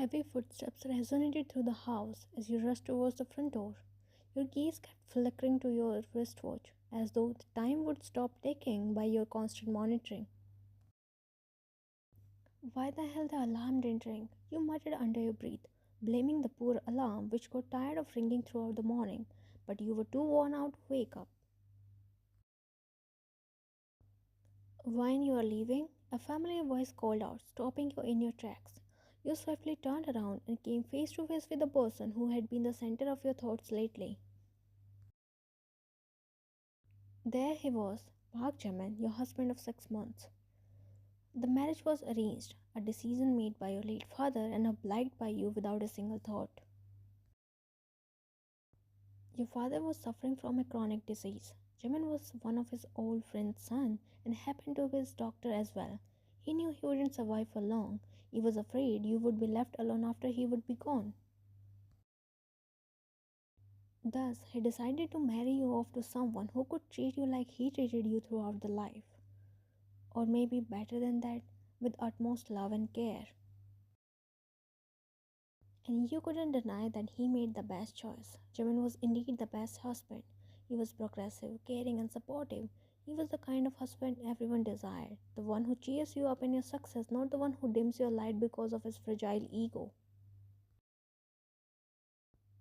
Heavy footsteps resonated through the house as you rushed towards the front door. Your gaze kept flickering to your wristwatch, as though the time would stop ticking by your constant monitoring. Why the hell the alarm didn't ring? You muttered under your breath, blaming the poor alarm which got tired of ringing throughout the morning, but you were too worn out to wake up. When you are leaving, a familiar voice called out, stopping you in your tracks. You swiftly turned around and came face to face with the person who had been the center of your thoughts lately. There he was, Park Jimin, your husband of 6 months. The marriage was arranged, a decision made by your late father and obliged by you without a single thought. Your father was suffering from a chronic disease. Jimin was one of his old friend's son and happened to be his doctor as well. He knew he wouldn't survive for long. He was afraid you would be left alone after he would be gone. Thus, he decided to marry you off to someone who could treat you like he treated you throughout the life. Or maybe better than that, with utmost love and care. And you couldn't deny that he made the best choice. Jimin was indeed the best husband. He was progressive, caring, and supportive. He was the kind of husband everyone desired, the one who cheers you up in your success, not the one who dims your light because of his fragile ego.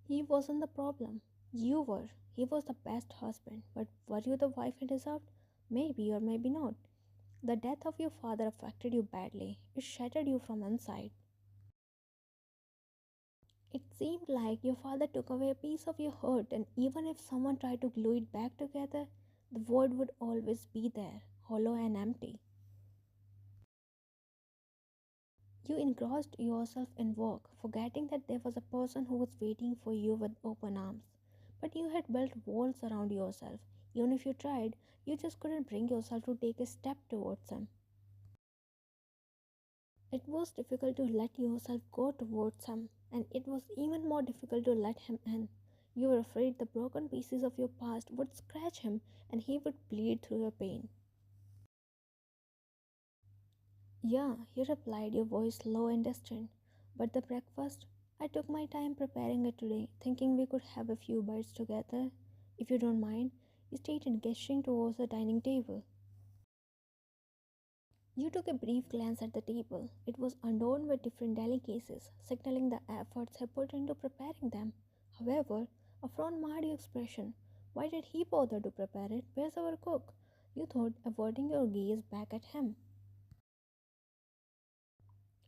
He wasn't the problem. You were. He was the best husband, but were you the wife he deserved? Maybe or maybe not. The death of your father affected you badly. It shattered you from inside. It seemed like your father took away a piece of your heart, and even if someone tried to glue it back together, the void would always be there, hollow and empty. You engrossed yourself in work, forgetting that there was a person who was waiting for you with open arms. But you had built walls around yourself. Even if you tried, you just couldn't bring yourself to take a step towards him. It was difficult to let yourself go towards him, and it was even more difficult to let him in. You were afraid the broken pieces of your past would scratch him and he would bleed through your pain. Yeah, he replied, your voice low and distant. But the breakfast? I took my time preparing it today, thinking we could have a few bites together. If you don't mind, he stated, gesturing towards the dining table. You took a brief glance at the table. It was adorned with different delicacies, signaling the efforts he put into preparing them. However, a frown marred your expression. Why did he bother to prepare it? Where's our cook? You thought, averting your gaze back at him.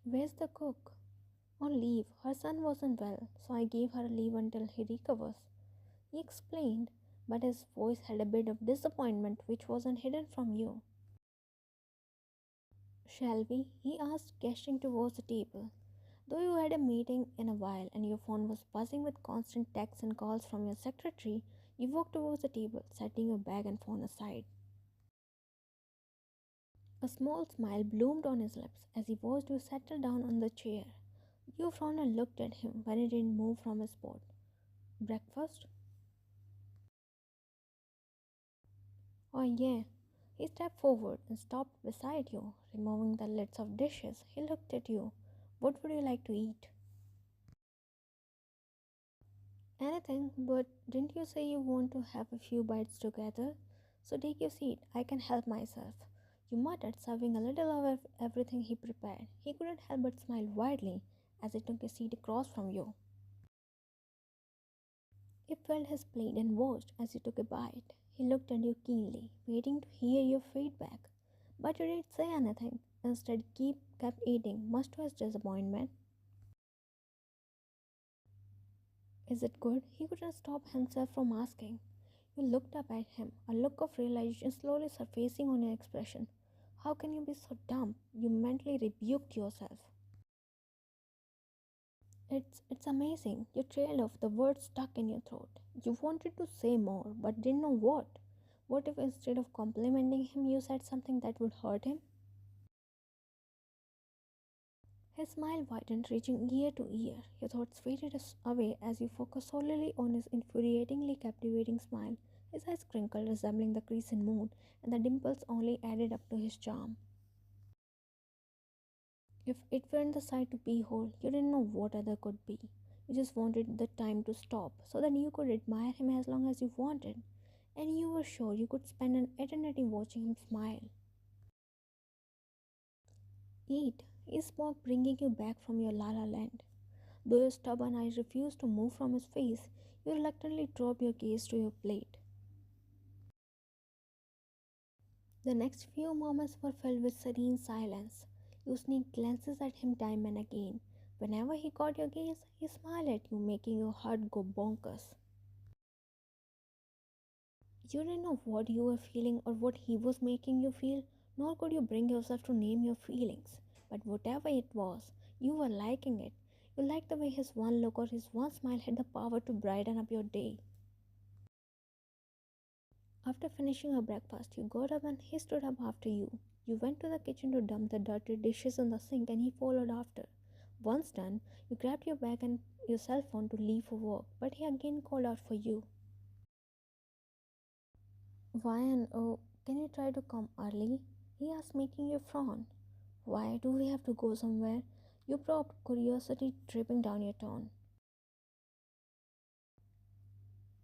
Where's the cook? On leave. Her son wasn't well, so I gave her leave until he recovers. He explained, but his voice had a bit of disappointment which wasn't hidden from you. Shall we? He asked, gesturing towards the table. Though you had a meeting in a while and your phone was buzzing with constant texts and calls from your secretary, you walked towards the table, setting your bag and phone aside. A small smile bloomed on his lips as he watched you settle down on the chair. You frowned and looked at him when he didn't move from his spot. Breakfast? Oh, yeah. He stepped forward and stopped beside you, removing the lids of dishes. He looked at you. What would you like to eat? Anything, but didn't you say you want to have a few bites together? So take your seat, I can help myself. You muttered, serving a little of everything he prepared. He couldn't help but smile widely as he took a seat across from you. He filled his plate and watched as you took a bite. He looked at you keenly, waiting to hear your feedback. But you didn't say anything. Instead, kept eating, much to his disappointment. Is it good? He couldn't stop himself from asking. You looked up at him, a look of realization slowly surfacing on your expression. How can you be so dumb? You mentally rebuked yourself. It's amazing. You trailed off, the words stuck in your throat. You wanted to say more, but didn't know what. What if instead of complimenting him, you said something that would hurt him? His smile widened, reaching ear to ear. Your thoughts faded away as you focused solely on his infuriatingly captivating smile. His eyes crinkled, resembling the crease in moon, and the dimples only added up to his charm. If it weren't the sight to behold, you didn't know what other could be. You just wanted the time to stop so that you could admire him as long as you wanted. And you were sure you could spend an eternity watching him smile. Eat is smoke bringing you back from your la la land. Though your stubborn eyes refused to move from his face, you reluctantly dropped your gaze to your plate. The next few moments were filled with serene silence. You sneaked glances at him time and again. Whenever he caught your gaze, he smiled at you, making your heart go bonkers. You didn't know what you were feeling or what he was making you feel, nor could you bring yourself to name your feelings. But whatever it was, you were liking it. You liked the way his one look or his one smile had the power to brighten up your day. After finishing your breakfast, you got up and he stood up after you. You went to the kitchen to dump the dirty dishes in the sink and he followed after. Once done, you grabbed your bag and your cell phone to leave for work, but he again called out for you. Ryan, oh, can you try to come early? He asked, making you frown. Why do we have to go somewhere? You probed, curiosity dripping down your tone.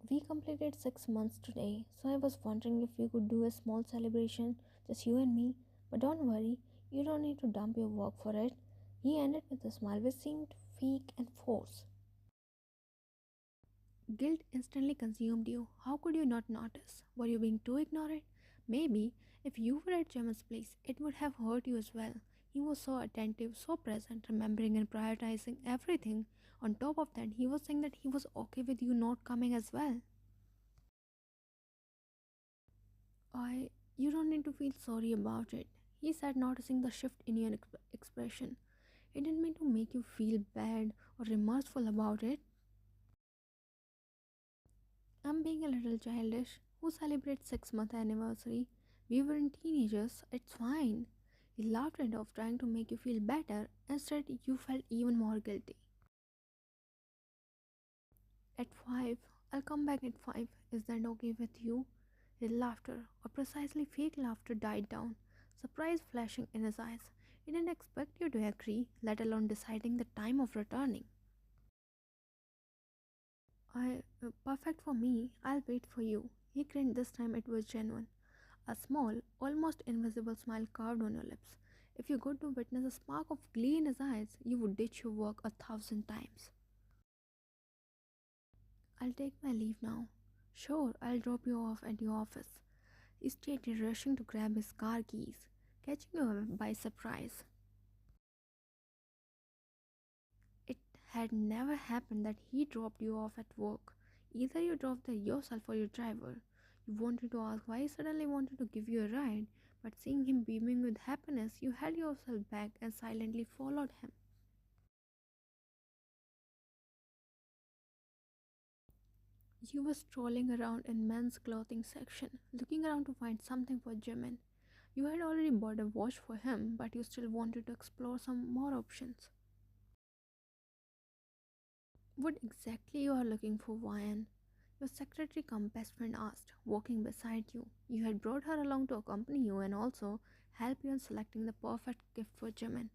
We completed 6 months today, so I was wondering if we could do a small celebration, just you and me. But don't worry, you don't need to dump your work for it. He ended with a smile which seemed fake and forced. Guilt instantly consumed you. How could you not notice? Were you being too ignorant? Maybe if you were at Jimin's place, it would have hurt you as well. He was so attentive, so present, remembering and prioritizing everything. On top of that, he was saying that he was okay with you not coming as well. I, you don't need to feel sorry about it, he said, noticing the shift in your expression. It didn't mean to make you feel bad or remorseful about it. I'm being a little childish. Who celebrates 6 month anniversary? We weren't teenagers, it's fine. He laughed it off, trying to make you feel better. Instead, you felt even more guilty. At 5, I'll come back at 5. Is that okay with you? His laughter, or precisely fake laughter, died down, surprise flashing in his eyes. He didn't expect you to agree, let alone deciding the time of returning. Perfect for me. I'll wait for you. He grinned. This time it was genuine. A small, almost invisible smile carved on your lips. If you got to witness a spark of glee in his eyes, you would ditch your work 1,000 times. I'll take my leave now. Sure, I'll drop you off at your office. He stated, rushing to grab his car keys, catching you by surprise. It had never happened that he dropped you off at work. Either you drove there yourself or your driver. You wanted to ask why he suddenly wanted to give you a ride, but seeing him beaming with happiness, you held yourself back and silently followed him. You were strolling around in men's clothing section, looking around to find something for Jimin. You had already bought a watch for him, but you still wanted to explore some more options. What exactly you are looking for, Ryan? Your secretary cum best friend asked, walking beside you. You had brought her along to accompany you and also help you in selecting the perfect gift for Jimin.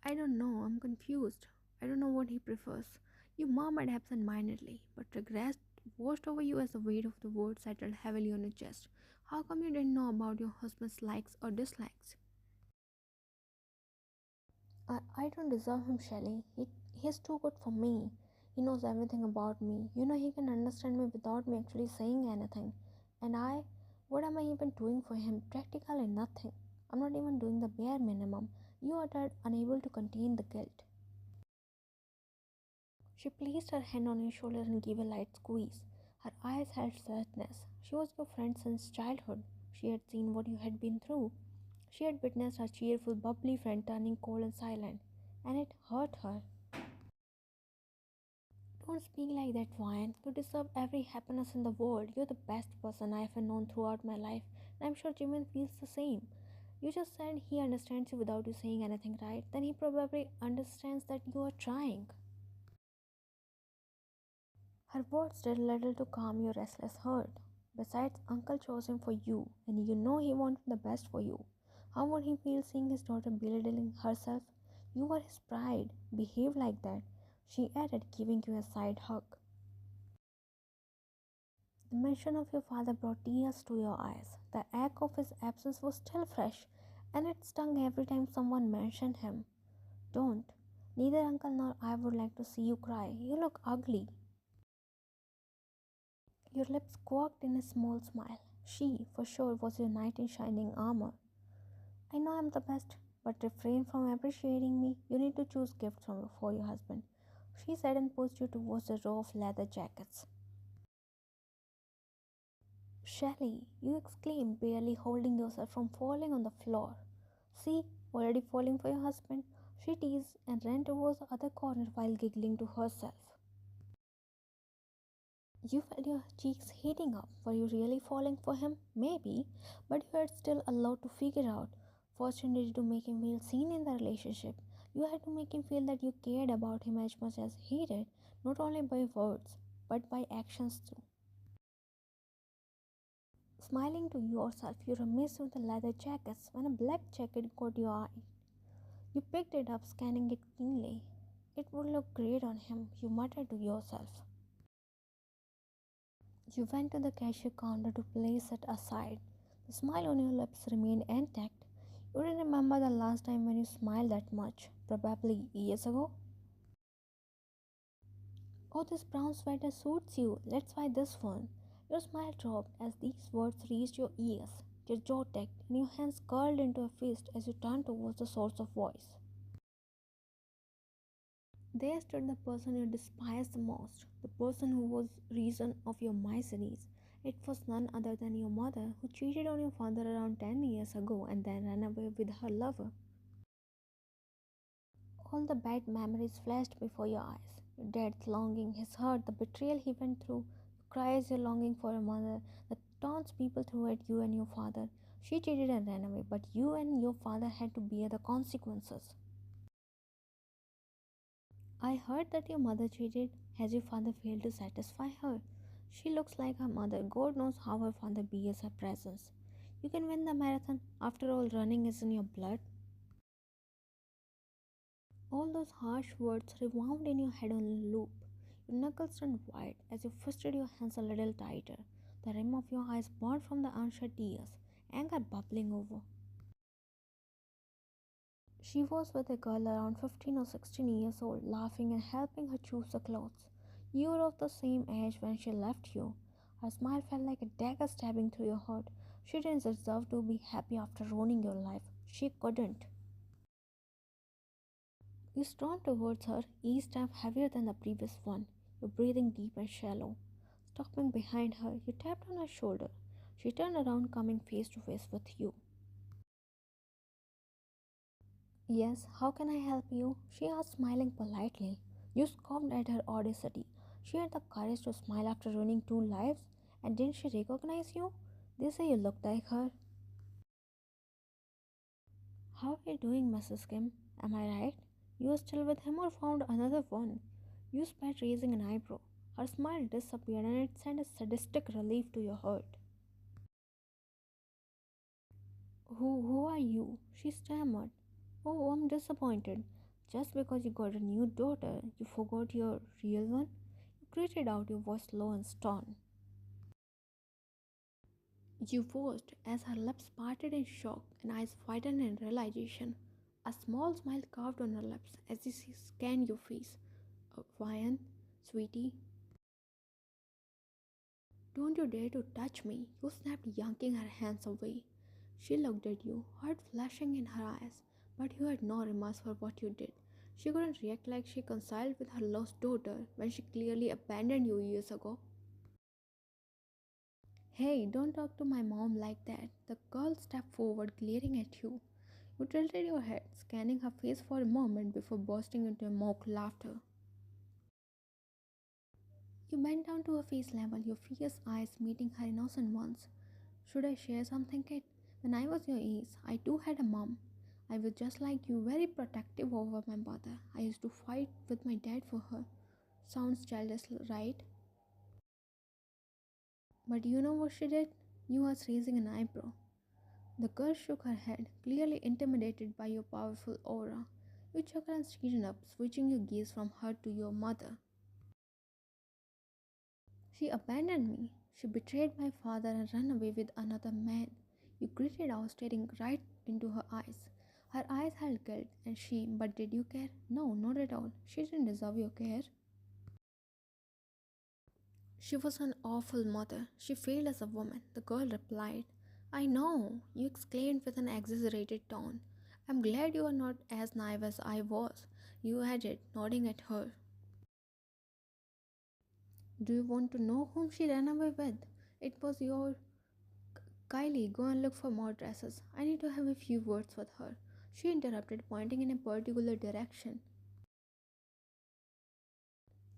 I don't know, I'm confused. I don't know what he prefers. You murmured absent-mindedly, but regret washed over you as the weight of the words settled heavily on your chest. How come you didn't know about your husband's likes or dislikes? I don't deserve him, Shelly. He's too good for me. He knows everything about me. You know, he can understand me without me actually saying anything. And what am I even doing for him? Practically nothing. I'm not even doing the bare minimum. You uttered, unable to contain the guilt. She placed her hand on your shoulder and gave a light squeeze. Her eyes held sadness. She was your friend since childhood. She had seen what you had been through. She had witnessed her cheerful, bubbly friend turning cold and silent, and it hurt her. Don't speak like that, Ryan. You deserve every happiness in the world. You're the best person I have known throughout my life, and I'm sure Jimin feels the same. You just said he understands you without you saying anything, right? Then he probably understands that you are trying. Her words did little to calm your restless heart. Besides, Uncle chose him for you, and you know he wanted the best for you. How would he feel seeing his daughter belittling herself? You were his pride. Behave like that, she added, giving you a side hug. The mention of your father brought tears to your eyes. The ache of his absence was still fresh, and it stung every time someone mentioned him. Don't. Neither uncle nor I would like to see you cry. You look ugly. Your lips quirked in a small smile. She, for sure, was your knight in shining armor. I know I'm the best, but refrain from appreciating me. You need to choose gifts for your husband, she said and pushed you towards the row of leather jackets. Shelly, you exclaimed, barely holding yourself from falling on the floor. See, already falling for your husband, she teased and ran towards the other corner while giggling to herself. You felt your cheeks heating up. Were you really falling for him? Maybe, but you had still a lot to figure out. First, you needed to make him feel seen in the relationship. You had to make him feel that you cared about him as much as he did, not only by words, but by actions too. Smiling to yourself, you rummaged with the leather jackets when a black jacket caught your eye. You picked it up, scanning it keenly. It would look great on him, you muttered to yourself. You went to the cashier counter to place it aside. The smile on your lips remained intact. You didn't remember the last time when you smiled that much, probably years ago. Oh, this brown sweater suits you. Let's buy this one. Your smile dropped as these words reached your ears. Your jaw ticked and your hands curled into a fist as you turned towards the source of voice. There stood the person you despised the most, the person who was reason of your miseries. It was none other than your mother, who cheated on your father around 10 years ago and then ran away with her lover. All the bad memories flashed before your eyes. Your dad's longing, his hurt, the betrayal he went through, the cries your longing for your mother, the taunts people threw at you and your father. She cheated and ran away, but you and your father had to bear the consequences. I heard that your mother cheated. Has your father failed to satisfy her? She looks like her mother. God knows how her father bears her presence. You can win the marathon. After all, running is in your blood. All those harsh words rewound in your head on a loop. Your knuckles turned white as you fisted your hands a little tighter. The rim of your eyes burned from the unshed tears, anger bubbling over. She was with a girl around 15 or 16 years old, laughing and helping her choose the clothes. You were of the same age when she left you. Her smile felt like a dagger stabbing through your heart. She didn't deserve to be happy after ruining your life. She couldn't. You stormed towards her, each step heavier than the previous one, your breathing deep and shallow. Stopping behind her, you tapped on her shoulder. She turned around, coming face to face with you. Yes, how can I help you? She asked, smiling politely. You scoffed at her audacity. She had the courage to smile after ruining two lives, and didn't she recognize you? They say you looked like her. How are you doing, Mrs. Kim? Am I right? You are still with him or found another one? You spat, raising an eyebrow. Her smile disappeared and it sent a sadistic relief to your heart. Who are you? She stammered. Oh, I'm disappointed. Just because you got a new daughter, you forgot your real one? You gritted out, your voice low and stern. You paused as her lips parted in shock and eyes widened in realization. A small smile carved on her lips as she scanned your face. Vian, sweetie, don't you dare to touch me, you snapped, yanking her hands away. She looked at you, heart flashing in her eyes, but you had no remorse for what you did. She couldn't react like she reconciled with her lost daughter when she clearly abandoned you years ago. Hey, don't talk to my mom like that. The girl stepped forward, glaring at you. You tilted your head, scanning her face for a moment before bursting into a mock laughter. You bent down to her face level, your fierce eyes meeting her innocent ones. Should I share something, kid? When I was your age, I too had a mom. I was just like you, very protective over my mother. I used to fight with my dad for her. Sounds childish, right? But you know what she did? You was raising an eyebrow. The girl shook her head, clearly intimidated by your powerful aura. You chuckled and straightened up, switching your gaze from her to your mother. She abandoned me. She betrayed my father and ran away with another man. You gritted out, staring right into her eyes. Her eyes held guilt and shame, but did you care? No, not at all. She didn't deserve your care. She was an awful mother. She failed as a woman, the girl replied. I know, you exclaimed with an exaggerated tone. I'm glad you are not as naive as I was. You added, nodding at her. Do you want to know whom she ran away with? It was your Kylie. Go and look for more dresses. I need to have a few words with her. She interrupted, pointing in a particular direction.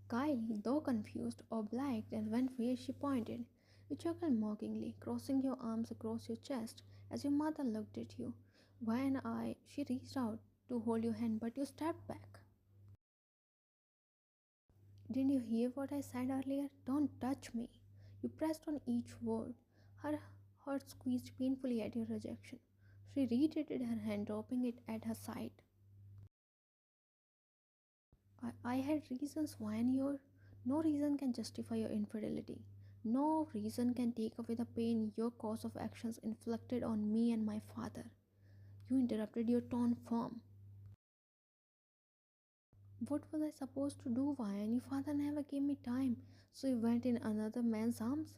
Kylie, though confused, obliged and went where she pointed. You chuckled mockingly, crossing your arms across your chest as your mother looked at you. She reached out to hold your hand, but you stepped back. Didn't you hear what I said earlier? Don't touch me. You pressed on each word. Her heart squeezed painfully at your rejection. She retreated her hand, dropping it at her side. I had reasons why, and no reason can justify your infidelity. No reason can take away the pain your course of actions inflicted on me and my father. You interrupted, your tone firm. What was I supposed to do, Ryan? Your father never gave me time, so you went in another man's arms?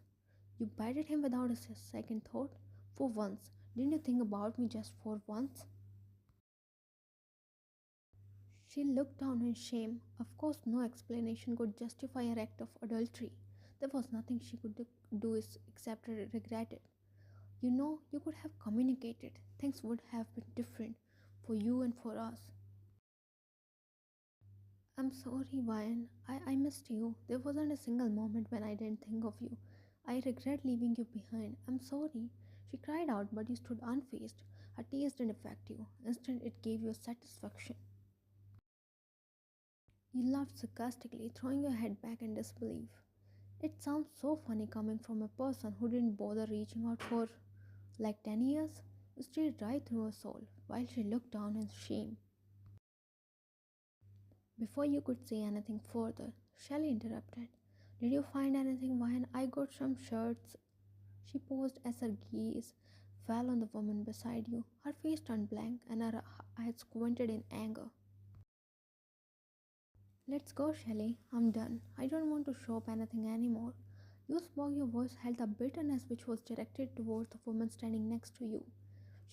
You batted him without a second thought. For once, didn't you think about me just for once? She looked down in shame. Of course, no explanation could justify her act of adultery. There was nothing she could do except regret it. You know, you could have communicated. Things would have been different for you and for us. I'm sorry, Ryan. I missed you. There wasn't a single moment when I didn't think of you. I regret leaving you behind. I'm sorry. She cried out, but you stood unfazed. Her tears didn't affect you. Instead, it gave you satisfaction. You laughed sarcastically, throwing your head back in disbelief. It sounds so funny coming from a person who didn't bother reaching out for like 10 years. You stared right through her soul while she looked down in shame. Before you could say anything further, Shelly interrupted. Did you find anything, Ryan? I got some shirts. She paused as her gaze fell on the woman beside you. Her face turned blank and her eyes squinted in anger. Let's go, Shelly. I'm done. I don't want to shop anything anymore. You spoke, your voice held a bitterness which was directed towards the woman standing next to you.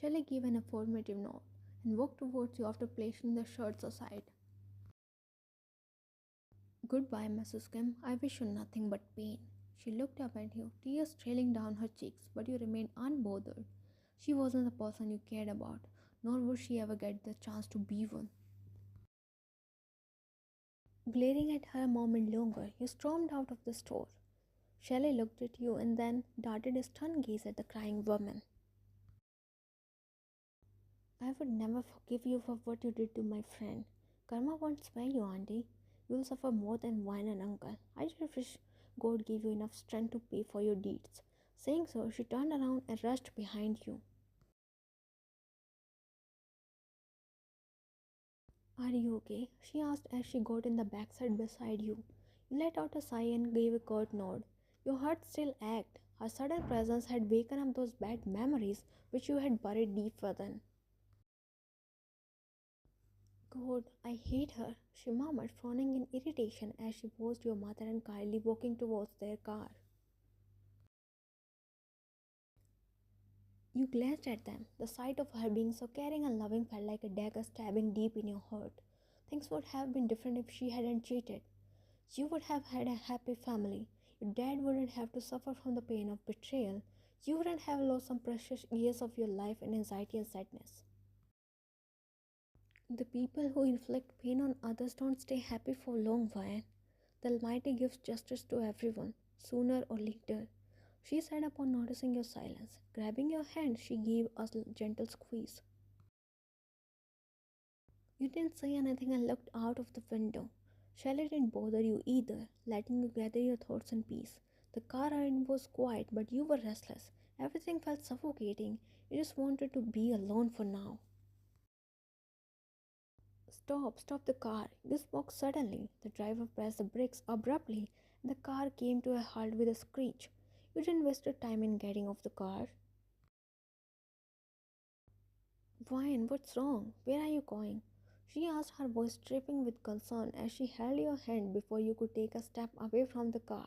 Shelly gave an affirmative nod and walked towards you after placing the shirts aside. Goodbye, Mrs. Kim. I wish you nothing but pain. She looked up at you, tears trailing down her cheeks, but you remained unbothered. She wasn't the person you cared about, nor would she ever get the chance to be one. Glaring at her a moment longer, you stormed out of the store. Shelley looked at you and then darted a stunned gaze at the crying woman. I would never forgive you for what you did to my friend. Karma won't spare you, auntie. You'll suffer more than wine and uncle. I just wish God gave you enough strength to pay for your deeds. Saying so, she turned around and rushed behind you. Are you okay? She asked as she got in the backside beside you. You let out a sigh and gave a curt nod. Your heart still ached. Her sudden presence had wakened up those bad memories which you had buried deep within. God, I hate her, she murmured, frowning in irritation as she watched your mother and Kylie walking towards their car. You glanced at them. The sight of her being so caring and loving felt like a dagger stabbing deep in your heart. Things would have been different if she hadn't cheated. You would have had a happy family. Your dad wouldn't have to suffer from the pain of betrayal. You wouldn't have lost some precious years of your life in anxiety and sadness. The people who inflict pain on others don't stay happy for long, Ryan. The Almighty gives justice to everyone, sooner or later. She said upon noticing your silence. Grabbing your hand, she gave a gentle squeeze. You didn't say anything and looked out of the window. Shelley didn't bother you either, letting you gather your thoughts in peace. The car ride was quiet, but you were restless, Everything felt suffocating. You just wanted to be alone for now. Stop the car. You spoke suddenly. The driver pressed the brakes abruptly, and the car came to a halt with a screech. You didn't waste your time in getting off the car. Vine, what's wrong? Where are you going? She asked, her voice dripping with concern as she held your hand before you could take a step away from the car.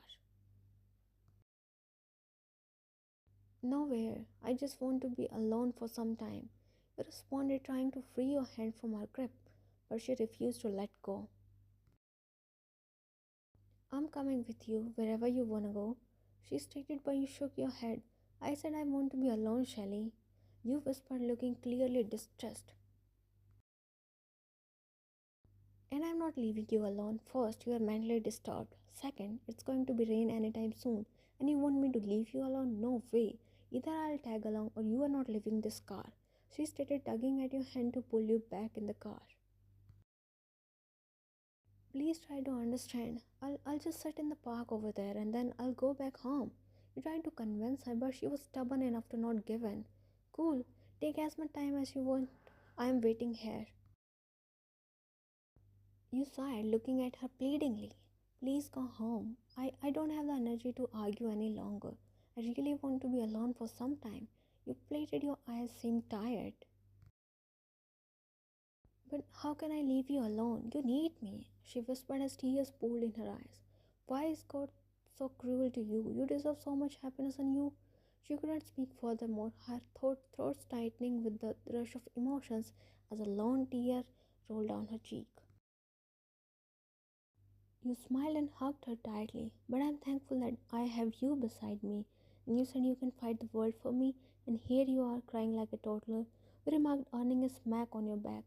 Nowhere. I just want to be alone for some time. You responded, trying to free your hand from her grip, but she refused to let go. I'm coming with you wherever you wanna go, she stated, but you shook your head. I said I want to be alone, Shelly. You whispered, looking clearly distressed. And I'm not leaving you alone. First, you are mentally disturbed. Second, it's going to be rain anytime soon. And you want me to leave you alone? No way. Either I'll tag along or you are not leaving this car. She stated, tugging at your hand to pull you back in the car. Please try to understand. I'll just sit in the park over there and then I'll go back home. You tried to convince her, but she was stubborn enough to not give in. Cool. Take as much time as you want. I am waiting here. You sighed, looking at her pleadingly. Please go home. I don't have the energy to argue any longer. I really want to be alone for some time. You pleaded, your eyes seemed tired. But how can I leave you alone? You need me, she whispered as tears pooled in her eyes. Why is God so cruel to you? You deserve so much happiness and you. She couldn't speak furthermore, her throat tightening with the rush of emotions as a lone tear rolled down her cheek. You smiled and hugged her tightly, but I'm thankful that I have you beside me. And you said you can fight the world for me, and here you are crying like a toddler. You remarked, earning a smack on your back.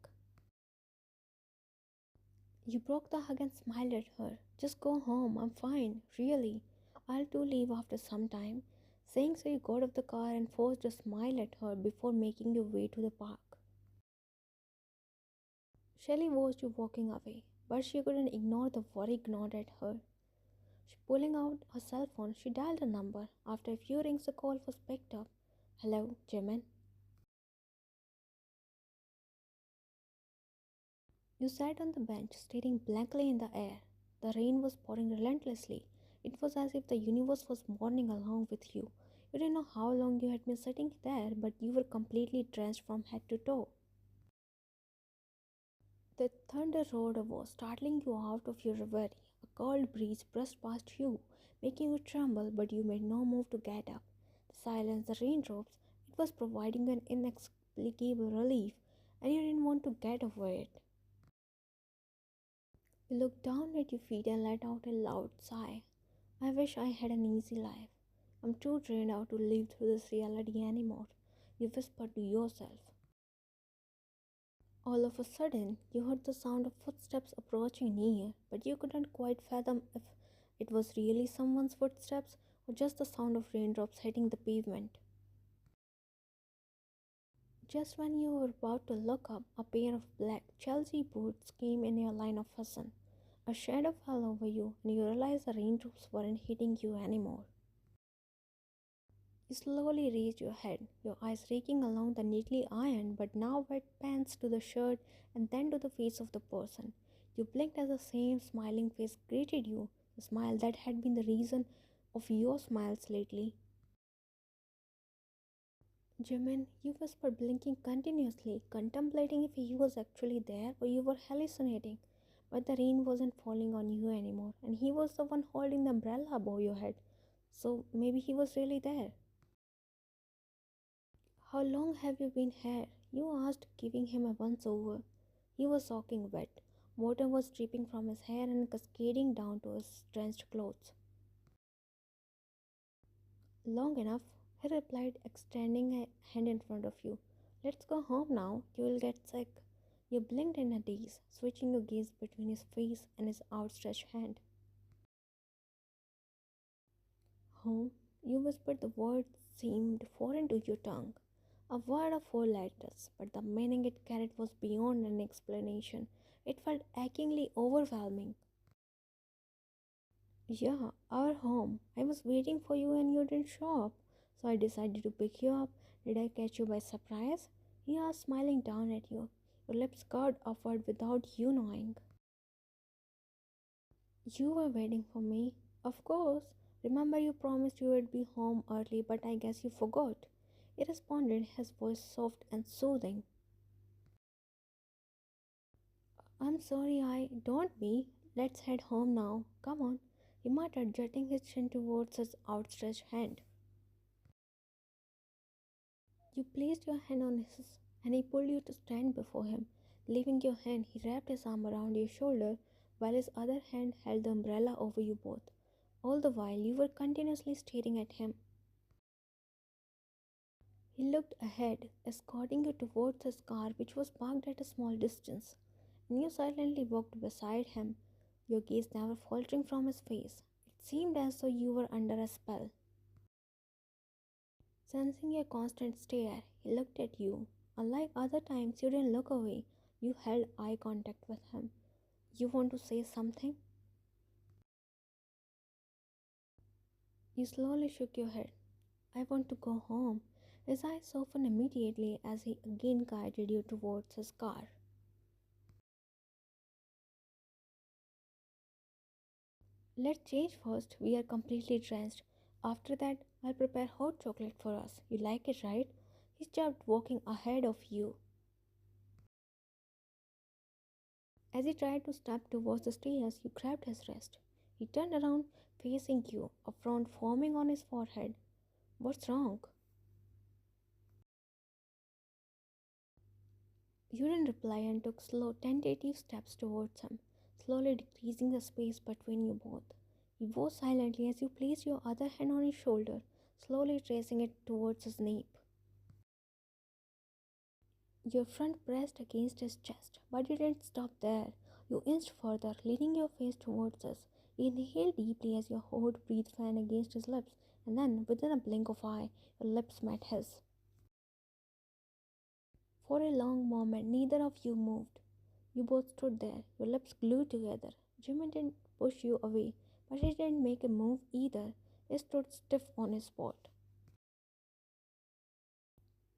You broke the hug and smiled at her. Just go home, I'm fine, really. I'll too leave after some time. Saying so, you got off the car and forced a smile at her before making your way to the park. Shelly watched you walking away, but she couldn't ignore the worry gnawed at her. Pulling out her cell phone, she dialed a number. After a few rings, the call was picked up. Hello, Jimin. You sat on the bench, staring blankly in the air. The rain was pouring relentlessly. It was as if the universe was mourning along with you. You didn't know how long you had been sitting there, but you were completely drenched from head to toe. The thunder roared over, startling you out of your reverie. A cold breeze brushed past you, making you tremble, but you made no move to get up. The silence, the raindrops, it was providing you an inexplicable relief, and you didn't want to get over it. You looked down at your feet and let out a loud sigh. I wish I had an easy life. I'm too drained out to live through this reality anymore, you whispered to yourself. All of a sudden, you heard the sound of footsteps approaching near, but you couldn't quite fathom if it was really someone's footsteps or just the sound of raindrops hitting the pavement. Just when you were about to look up, a pair of black Chelsea boots came in your line of vision. A shadow fell over you, and you realized the raindrops weren't hitting you anymore. You slowly raised your head, your eyes raking along the neatly ironed but now wet pants to the shirt and then to the face of the person. You blinked as the same smiling face greeted you, the smile that had been the reason of your smiles lately. Jimin, you whispered, blinking continuously, contemplating if he was actually there or you were hallucinating. But the rain wasn't falling on you anymore, and he was the one holding the umbrella above your head. So maybe he was really there. How long have you been here? You asked, giving him a once over. He was soaking wet. Water was dripping from his hair and cascading down to his drenched clothes. Long enough, he replied, extending a hand in front of you. Let's go home now. You will get sick. You blinked in a daze, switching your gaze between his face and his outstretched hand. Home? You whispered. The word seemed foreign to your tongue. A word of 4 letters, but the meaning it carried was beyond an explanation. It felt achingly overwhelming. Yeah, our home. I was waiting for you and you didn't show up. So I decided to pick you up. Did I catch you by surprise? He asked, smiling down at you. Your lips curved upward without you knowing. You were waiting for me. Of course. Remember you promised you would be home early, but I guess you forgot. He responded, his voice soft and soothing. I'm sorry, I don't be. Let's head home now. Come on, he muttered, jutting his chin towards his outstretched hand. You placed your hand on his, and he pulled you to stand before him. Leaving your hand, he wrapped his arm around your shoulder while his other hand held the umbrella over you both. All the while, you were continuously staring at him. He looked ahead, escorting you towards his car, which was parked at a small distance, and you silently walked beside him, your gaze never faltering from his face. It seemed as though you were under a spell. Sensing your constant stare, he looked at you. Unlike other times, you didn't look away. You held eye contact with him. You want to say something? You slowly shook your head. I want to go home. His eyes softened immediately as he again guided you towards his car. Let's change first. We are completely drenched. After that, I'll prepare hot chocolate for us. You like it, right? He stopped walking ahead of you. As he tried to step towards the stairs, you grabbed his wrist. He turned around, facing you, a frown forming on his forehead. What's wrong? You didn't reply and took slow, tentative steps towards him, slowly decreasing the space between you both. He bowed silently as you placed your other hand on his shoulder, slowly tracing it towards his nape. Your front pressed against his chest, but you didn't stop there. You inched further, leaning your face towards us. You inhaled deeply as your hot breath fan against his lips, and then, within a blink of eye, your lips met his. For a long moment, neither of you moved. You both stood there, your lips glued together. Jimin didn't push you away, but he didn't make a move either. He stood stiff on his spot.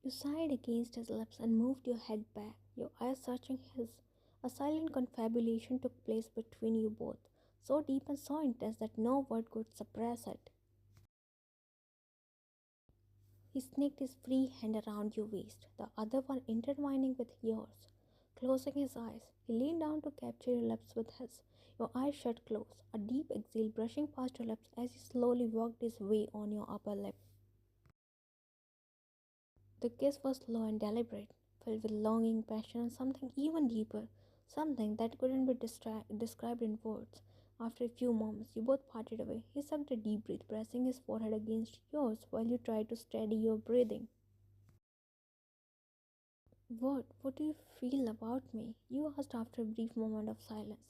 You sighed against his lips and moved your head back, your eyes searching his. A silent confabulation took place between you both, so deep and so intense that no word could suppress it. He snaked his free hand around your waist, the other one intertwining with yours. Closing his eyes, he leaned down to capture your lips with his. Your eyes shut close, a deep exhale brushing past your lips as he slowly worked his way on your upper lip. The kiss was slow and deliberate, filled with longing, passion, and something even deeper, something that couldn't be described in words. After a few moments, you both parted away. He sucked a deep breath, pressing his forehead against yours while you tried to steady your breathing. What do you feel about me? You asked after a brief moment of silence.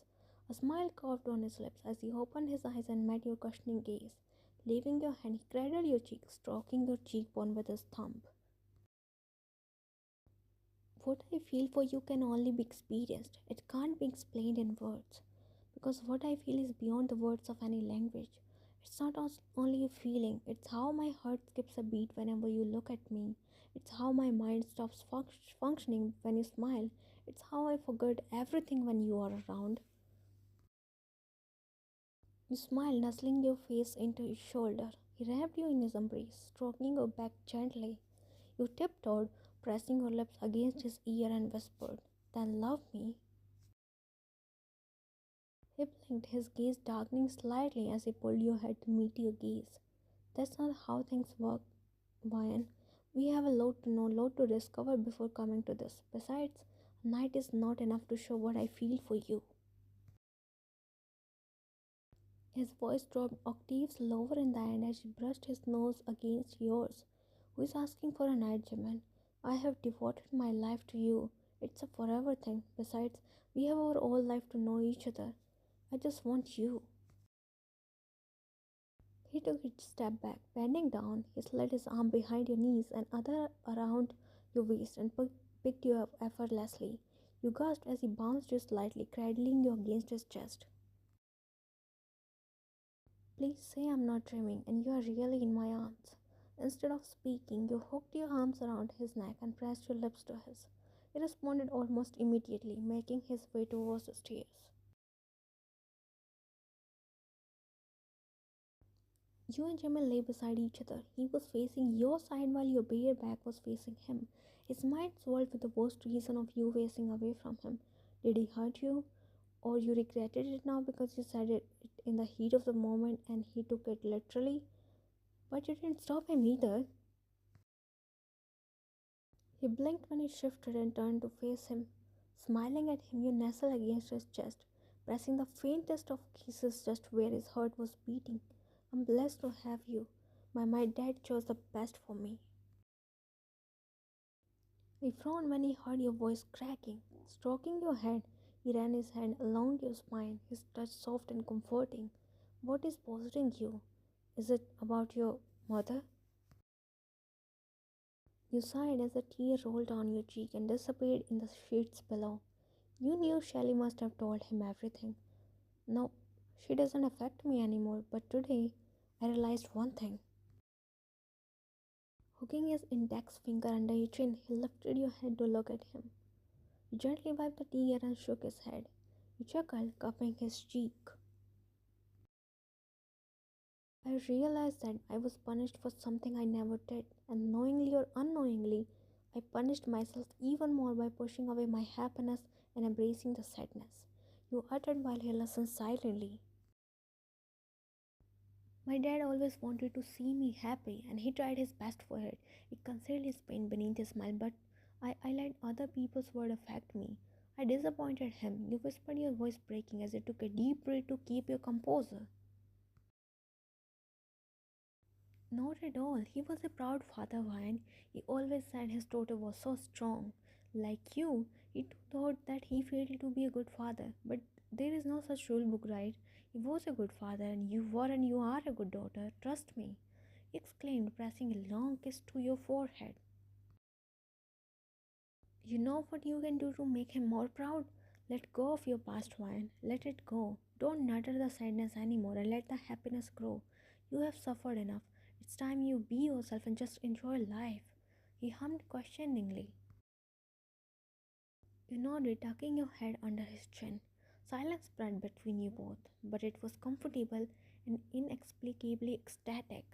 A smile curved on his lips as he opened his eyes and met your questioning gaze. Leaving your hand, he cradled your cheek, stroking your cheekbone with his thumb. What I feel for you can only be experienced. It can't be explained in words. Because what I feel is beyond the words of any language. It's not only a feeling, it's how my heart skips a beat whenever you look at me. It's how my mind stops functioning when you smile. It's how I forget everything when you are around. You smiled, nuzzling your face into his shoulder. He wrapped you in his embrace, stroking your back gently. You tiptoed, pressing your lips against his ear and whispered, "Then love me." He blinked, his gaze darkening slightly as he pulled your head to meet your gaze. That's not how things work, Brian. We have a lot to know, lot to discover before coming to this. Besides, a night is not enough to show what I feel for you. His voice dropped octaves lower in the end as he brushed his nose against yours. Who is asking for a night, Jimin? I have devoted my life to you. It's a forever thing. Besides, we have our whole life to know each other. I just want you. He took a step back, bending down. He slid his arm behind your knees and other around your waist and picked you up effortlessly. You gasped as he bounced you slightly, cradling you against his chest. Please say I'm not dreaming and you are really in my arms. Instead of speaking, you hooked your arms around his neck and pressed your lips to his. He responded almost immediately, making his way towards the stairs. You and Jimin lay beside each other. He was facing your side while your bare back was facing him. His mind swirled with the worst reason of you facing away from him. Did he hurt you? Or you regretted it now because you said it in the heat of the moment and he took it literally? But you didn't stop him either. He blinked when he shifted and turned to face him. Smiling at him, you nestled against his chest, pressing the faintest of kisses just where his heart was beating. I'm blessed to have you. My dad chose the best for me. He frowned when he heard your voice cracking. Stroking your head, he ran his hand along your spine, his touch soft and comforting. What is bothering you? Is it about your mother? You sighed as a tear rolled down your cheek and disappeared in the sheets below. You knew Shelly must have told him everything. No, she doesn't affect me anymore, but today I realized one thing. Hooking his index finger under your chin, he lifted your head to look at him. You gently wiped the tear and shook his head. You chuckled, cupping his cheek. I realized that I was punished for something I never did, and knowingly or unknowingly, I punished myself even more by pushing away my happiness and embracing the sadness. You uttered while he listened silently. My dad always wanted to see me happy, and he tried his best for it. He concealed his pain beneath his smile, but I let other people's word affect me. I disappointed him. You whispered, your voice breaking as you took a deep breath to keep your composure. Not at all. He was a proud father, Ryan. He always said his daughter was so strong. Like you, he thought that he failed to be a good father. But there is no such rule book, right? He was a good father, and you are a good daughter. Trust me, he exclaimed, pressing a long kiss to your forehead. You know what you can do to make him more proud? Let go of your past, Ryan. Let it go. Don't nurture the sadness anymore and let the happiness grow. You have suffered enough. It's time you be yourself and just enjoy life. He hummed questioningly. You nodded, tucking your head under his chin. Silence spread between you both, but it was comfortable and inexplicably ecstatic.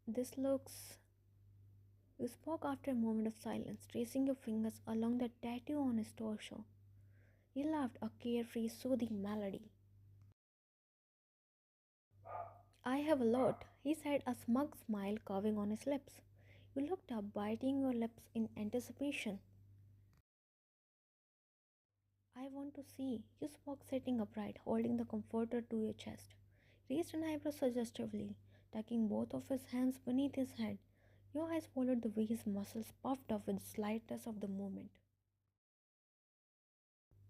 This looks. You spoke after a moment of silence, tracing your fingers along the tattoo on his torso. He laughed, a carefree, soothing melody. I have a lot, he said, a smug smile curving on his lips. You looked up, biting your lips in anticipation. I want to see. You spoke sitting upright, holding the comforter to your chest. Raised an eyebrow suggestively, tucking both of his hands beneath his head. Your eyes followed the way his muscles puffed up with the slightness of the movement.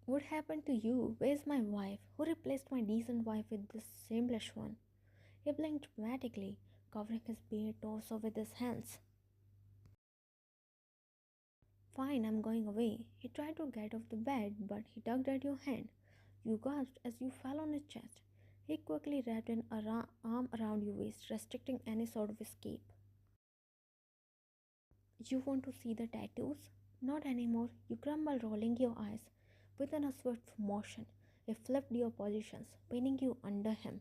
What happened to you? Where's my wife? Who replaced my decent wife with this shameless one? He blinked dramatically, covering his bare torso with his hands. Fine, I'm going away. He tried to get off the bed, but he tugged at your hand. You gasped as you fell on his chest. He quickly wrapped an arm around your waist, restricting any sort of escape. You want to see the tattoos? Not anymore. You grumbled, rolling your eyes. Within a swift motion, he flipped your positions, pinning you under him.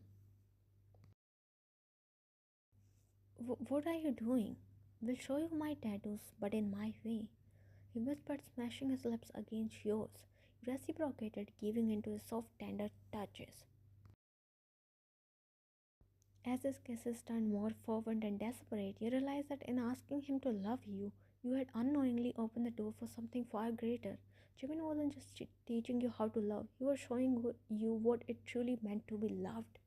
What are you doing? We'll show you my tattoos, but in my way. He whispered, smashing his lips against yours. You reciprocated, giving into his soft, tender touches. As his kisses turned more fervent and desperate, you realized that in asking him to love you, you had unknowingly opened the door for something far greater. Jimin wasn't just teaching you how to love, he was showing you what it truly meant to be loved.